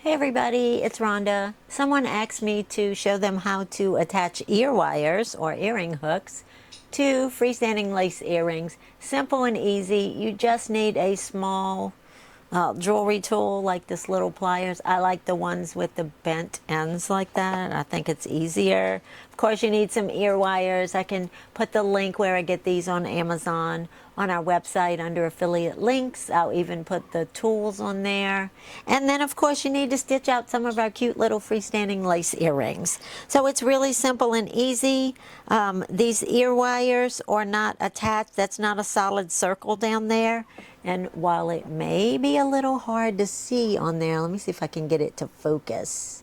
Hey everybody, it's Rhonda. Someone asked me to show them how to attach ear wires or earring hooks to freestanding lace earrings. Simple and easy. You just need a small jewelry tool like this little pliers. I like the ones with the bent ends like that. I think it's easier. Of course, you need some ear wires. I can put the link where I get these on Amazon on our website under affiliate links. I'll even put the tools on there. And then, of course, you need to stitch out some of our cute little freestanding lace earrings. So it's really simple and easy. These ear wires are not attached. That's not a solid circle down there. And while it may be a little hard to see on there, let me see if I can get it to focus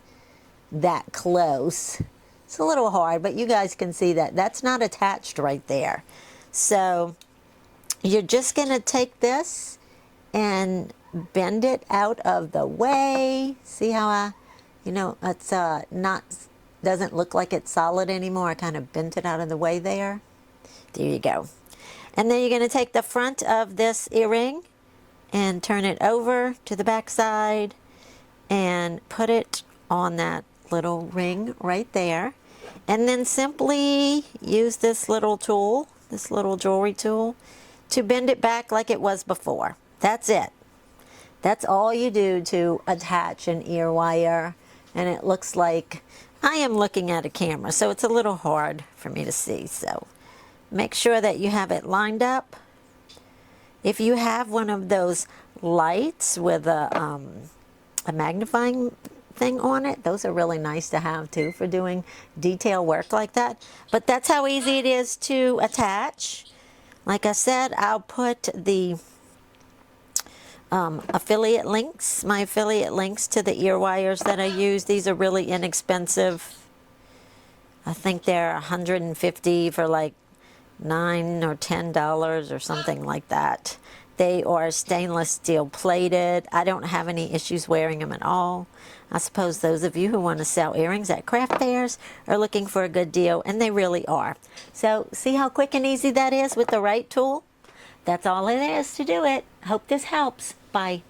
that close. It's a little hard, but you guys can see that. That's not attached right there. So you're just going to take this and bend it out of the way. See how it's not, doesn't look like it's solid anymore. I kind of bent it out of the way there. There you go. And then you're going to take the front of this earring and turn it over to the back side and put it on that little ring right there. And then simply use this little tool, this little jewelry tool, to bend it back like it was before. That's it. That's all you do to attach an ear wire. And it looks like I am looking at a camera, so it's a little hard for me to see. So make sure that you have it lined up. If you have one of those lights with a magnifying thing on it, those are really nice to have too for doing detail work like that. But that's how easy it is to attach. Like I said, I'll put the affiliate links, my affiliate links to the ear wires that I use. These are really inexpensive. I think they're $150 for like $9 or $10 or something like that. They are stainless steel plated. I don't have any issues wearing them at all. I suppose those of you who want to sell earrings at craft fairs are looking for a good deal, and they really are. So see how quick and easy that is with the right tool? That's all it is to do it. Hope this helps. Bye.